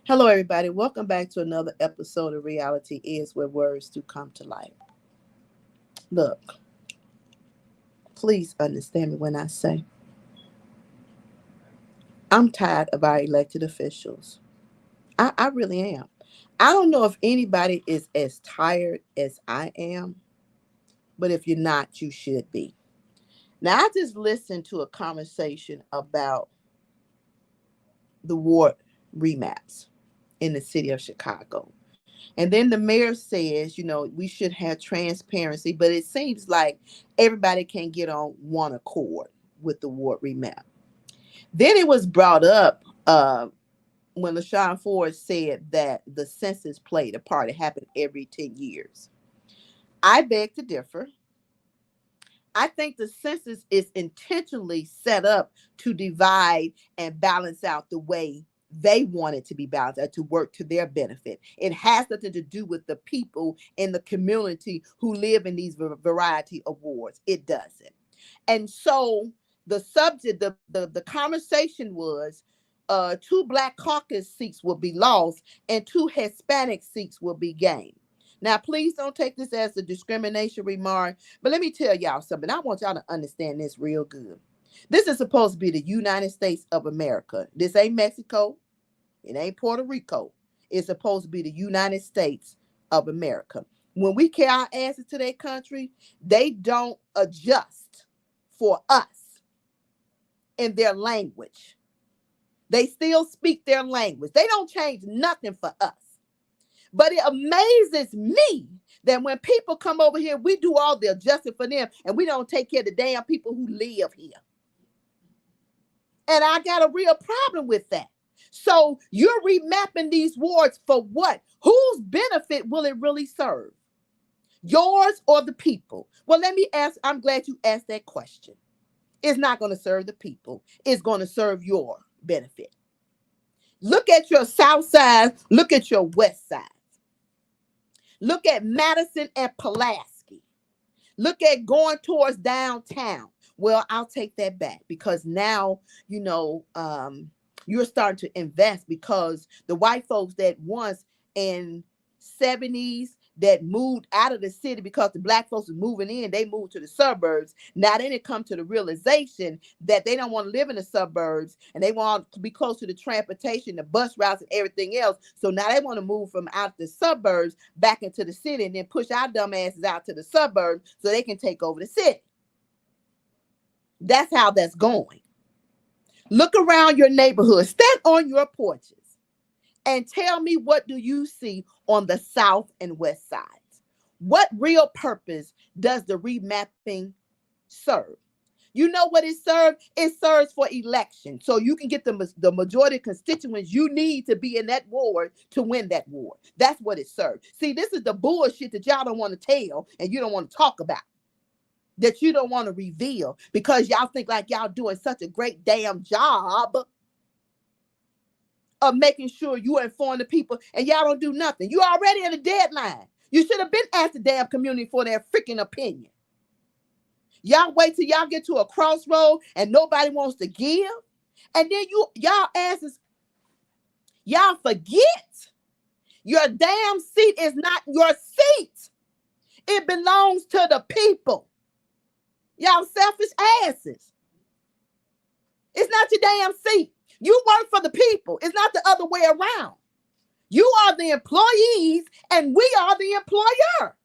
Hello, everybody. Welcome back to another episode of Reality Is Where Words Do Come to Life. Look, please understand me when I say I'm tired of our elected officials. I really am. I don't know if anybody is as tired as I am, but if you're not, you should be. Now, I just listened to a conversation about the ward remaps in the city of Chicago. And then the mayor says, we should have transparency, but it seems like everybody can get on one accord with the ward remap. Then it was brought up when LaShawn Ford said that the census played a part. It happened every 10 years. I beg to differ. I think the census is intentionally set up to divide and balance out the way they want it to be balanced, to work to their benefit. It has nothing to do with the people in the community who live in these variety of wards. It doesn't. And so the subject, the conversation was two Black caucus seats will be lost and two Hispanic seats will be gained. Now, please don't take this as a discrimination remark, but let me tell y'all something. I want y'all to understand this real good. This is supposed to be the United States of America. This ain't Mexico. It ain't Puerto Rico. It's supposed to be the United States of America. When we carry our asses to their country, they don't adjust for us in their language. They still speak their language. They don't change nothing for us. But it amazes me that when people come over here, we do all the adjusting for them and we don't take care of the damn people who live here. And I got a real problem with that. So you're remapping these wards for what? Whose benefit will it really serve? Yours or the people? Well, let me ask. I'm glad you asked that question. It's not going to serve the people. It's going to serve your benefit. Look at your south side. Look at your west side. Look at Madison and Pulaski. Look at going towards downtown. Well, I'll take that back because now, you're starting to invest because the white folks that once in 70s that moved out of the city because the Black folks were moving in, they moved to the suburbs. Now they didn't come to the realization that they don't want to live in the suburbs and they want to be close to the transportation, the bus routes and everything else. So now they want to move from out the suburbs back into the city and then push our dumb asses out to the suburbs so they can take over the city. That's how that's going. Look around your neighborhood, stand on your porches and tell me, what do you see on the south and west sides? What real purpose does the remapping serve? You know what it serves? It serves for election. So you can get the majority of constituents you need to be in that ward to win that ward. That's what it serves. See, this is the bullshit that y'all don't want to tell and you don't want to talk about. That you don't want to reveal because y'all think like y'all doing such a great damn job of making sure you inform the people and y'all don't do nothing. You already at a deadline. You should have been asked the damn community for their freaking opinion. Y'all wait till y'all get to a crossroad and nobody wants to give. And then y'all asses, y'all forget your damn seat is not your seat. It belongs to the people. Y'all selfish asses. It's not your damn seat. You work for the people. It's not the other way around. You are the employees and we are the employer.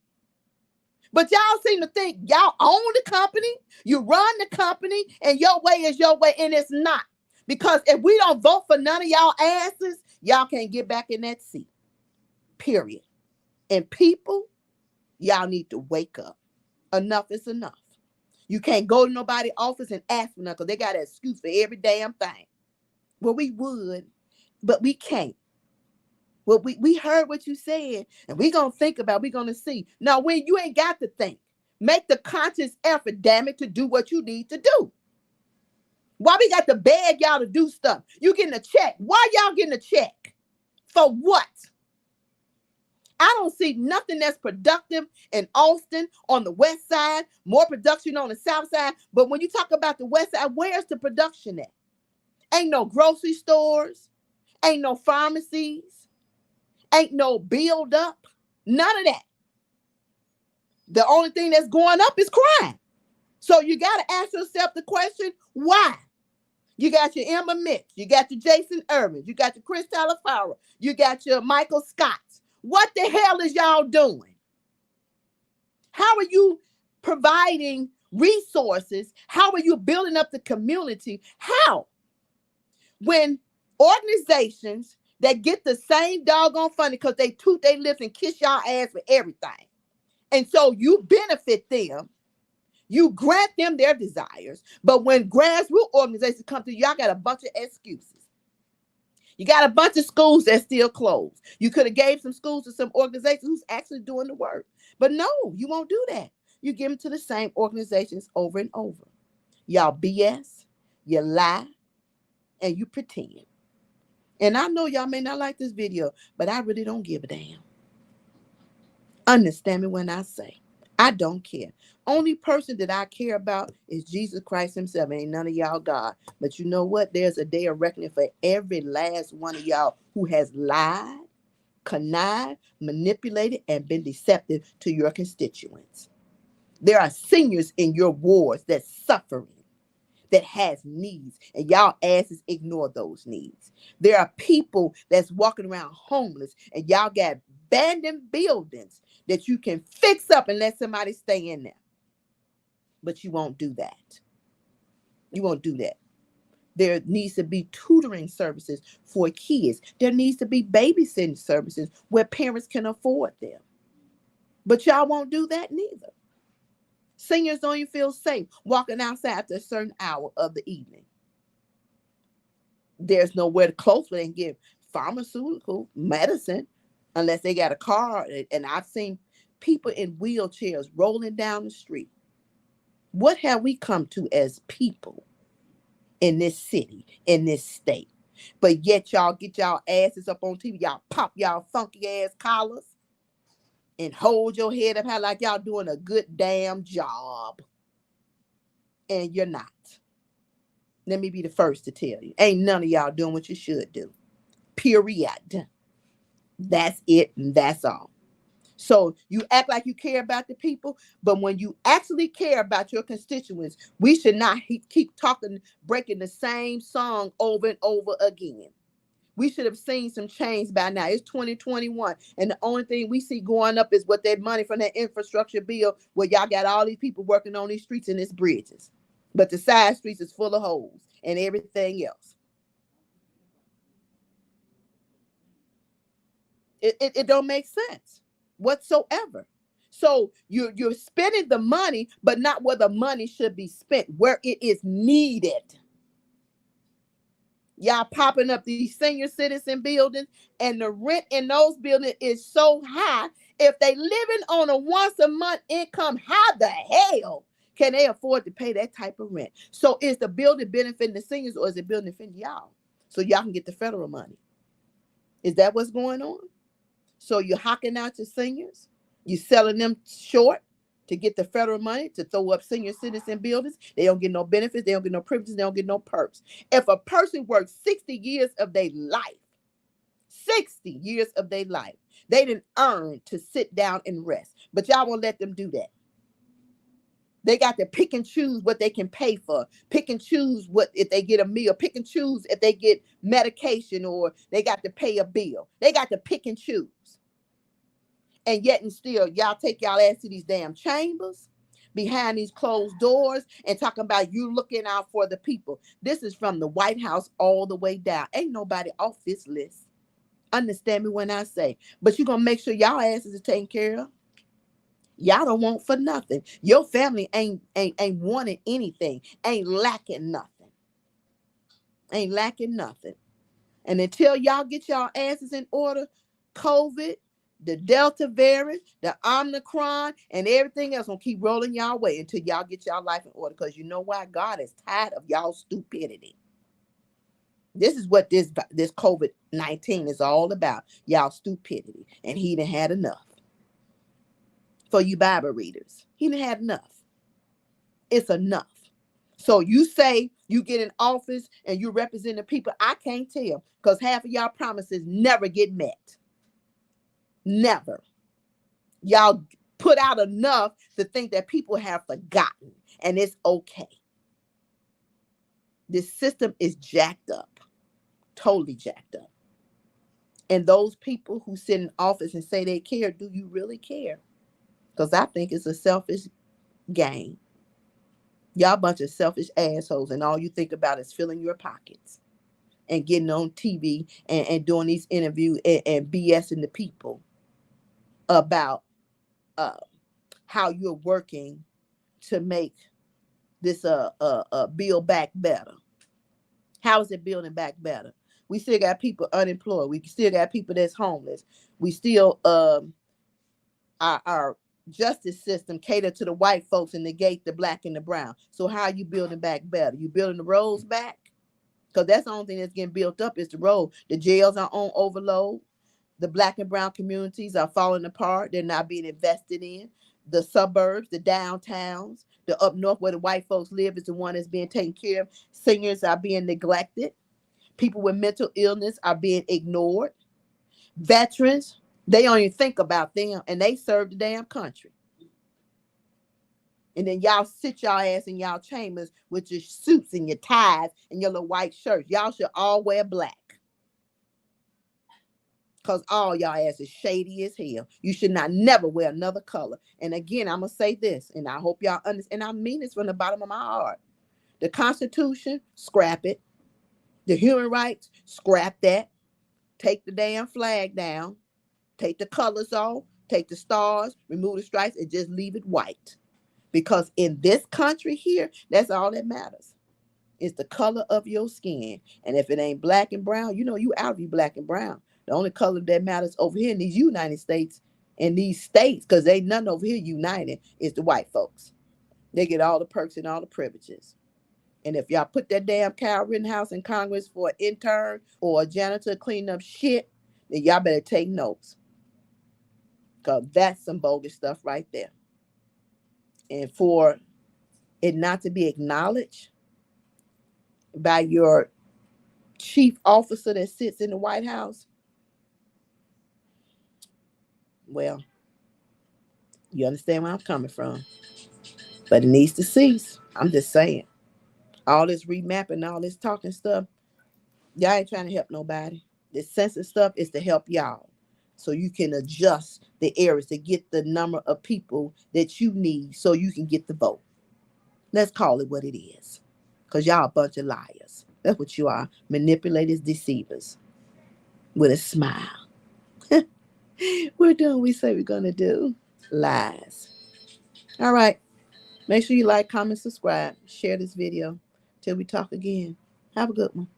But y'all seem to think y'all own the company, you run the company, and your way is your way, and it's not. Because if we don't vote for none of y'all asses, y'all can't get back in that seat. Period. And people, y'all need to wake up. Enough is enough. You can't go to nobody's office and ask for nothing because they got an excuse for every damn thing. Well, we would, but we can't. Well, we heard what you said, and we're going to think about it. We're going to see. Now, when you ain't got to think, make the conscious effort, damn it, to do what you need to do. Why we got to beg y'all to do stuff? You getting a check. Why y'all getting a check? For what? I don't see nothing that's productive in Austin on the west side, more production on the south side. But when you talk about the west side, where's the production at? Ain't no grocery stores. Ain't no pharmacies. Ain't no build up. None of that. The only thing that's going up is crime. So you got to ask yourself the question, why? You got your Emma Mitch, you got your Jason Irvin, you got your Chris Talafaro, you got your Michael Scotts. What the hell is y'all doing? How are you providing resources? How are you building up the community? How? When organizations that get the same doggone funding because they toot their lips and kiss y'all ass for everything. And so you benefit them. You grant them their desires. But when grassroots organizations come to you, y'all got a bunch of excuses. You got a bunch of schools that still closed. You could have gave some schools to some organizations who's actually doing the work. But no, you won't do that. You give them to the same organizations over and over. Y'all BS, you lie, and you pretend. And I know y'all may not like this video, but I really don't give a damn. Understand me when I say, I don't care. Only person that I care about is Jesus Christ himself. Ain't none of y'all God. But you know what? There's a day of reckoning for every last one of y'all who has lied, connived, manipulated, and been deceptive to your constituents. There are seniors in your wards that's suffering, that has needs, and y'all asses ignore those needs. There are people that's walking around homeless, and y'all got abandoned buildings that you can fix up and let somebody stay in there. But you won't do that. You won't do that. There needs to be tutoring services for kids. There needs to be babysitting services where parents can afford them. But y'all won't do that neither. Seniors don't even feel safe walking outside after a certain hour of the evening. There's nowhere to close where they can get pharmaceutical medicine unless they got a car. And I've seen people in wheelchairs rolling down the street. What have we come to as people in this city, in this state? But yet y'all get y'all asses up on TV. Y'all pop y'all funky ass collars and hold your head up high like y'all doing a good damn job. And you're not. Let me be the first to tell you. Ain't none of y'all doing what you should do. Period. That's it, and that's all. So you act like you care about the people, but when you actually care about your constituents, we should not keep talking, breaking the same song over and over again. We should have seen some change by now. It's 2021, and the only thing we see going up is what that money from that infrastructure bill, where y'all got all these people working on these streets and these bridges. But the side streets is full of holes and everything else. It don't make sense whatsoever. So you're spending the money, but not where the money should be spent, where it is needed. Y'all popping up these senior citizen buildings, and the rent in those buildings is so high. If they living on a once a month income, how the hell can they afford to pay that type of rent? So is the building benefiting the seniors, or is it benefiting y'all? So y'all can get the federal money. Is that what's going on? So you're hawking out your seniors. You're selling them short to get the federal money to throw up senior citizen buildings. They don't get no benefits. They don't get no privileges. They don't get no perks. If a person works 60 years of their life, 60 years of their life, they didn't earn to sit down and rest. But y'all won't let them do that. They got to pick and choose what they can pay for. Pick and choose what if they get a meal. Pick and choose if they get medication or they got to pay a bill. They got to pick and choose. And yet and still, y'all take y'all ass to these damn chambers behind these closed doors and talking about you looking out for the people. This is from the White House all the way down. Ain't nobody off this list. Understand me when I say, but you're going to make sure y'all asses are taken care of. Y'all don't want for nothing. Your family ain't wanting anything. Ain't lacking nothing. Ain't lacking nothing. And until y'all get y'all asses in order, COVID, the Delta variant, the Omicron, and everything else gonna keep rolling y'all way until y'all get y'all life in order. Because you know why? God is tired of y'all stupidity. This is what this COVID-19 is all about. Y'all stupidity. And he done had enough. For you Bible readers, he done had enough. It's enough. So you say You get in office and you represent the people. I can't tell because half of y'all promises never get met. Never. Y'all put out enough to think that people have forgotten, and it's okay. This system is jacked up, totally jacked up. And those people who sit in office and say they care, do you really care? Because I think it's a selfish game. Y'all bunch of selfish assholes, and all you think about is filling your pockets and getting on TV and doing these interviews and BSing the people about how you're working to make this build back better. How is it building back better? We still got people unemployed. We still got people that's homeless. We still our justice system cater to the white folks and negate the black and the brown. So how are you building back better? You building the roads back? Because that's the only thing that's getting built up is the road. The jails are on overload. The black and brown communities are falling apart. They're not being invested in. The suburbs, the downtowns, the up north where the white folks live is the one that's being taken care of. Seniors are being neglected. People with mental illness are being ignored. Veterans, they don't even think about them, and they serve the damn country. And then y'all sit y'all ass in y'all chambers with your suits and your ties and your little white shirts. Y'all should all wear black. Because all y'all ass is shady as hell. You should not never wear another color. And again, I'm going to say this, and I hope y'all understand, and I mean this from the bottom of my heart. The Constitution, scrap it. The human rights, scrap that. Take the damn flag down. Take the colors off. Take the stars, remove the stripes, and just leave it white. Because in this country here, that's all that matters. It's the color of your skin. And if it ain't black and brown, you know you out of you black and brown. The only color that matters over here in these United States, in these states, because ain't none over here united, is the white folks. They get all the perks and all the privileges. And if y'all put that damn Kyle Rittenhouse in Congress for an intern or a janitor cleaning up shit, then y'all better take notes. Because that's some bogus stuff right there. And for it not to be acknowledged by your chief officer that sits in the White House, well, you understand where I'm coming from. But it needs to cease. I'm just saying. All this remapping, all this talking stuff, y'all ain't trying to help nobody. This census stuff is to help y'all. So you can adjust the areas to get the number of people that you need so you can get the vote. Let's call it what it is. Because y'all a bunch of liars. That's what you are. Manipulators, deceivers. With a smile. We're doing what we say we're going to do. Lies. All right. Make sure you like, comment, subscribe. Share this video. Till we talk again. Have a good one.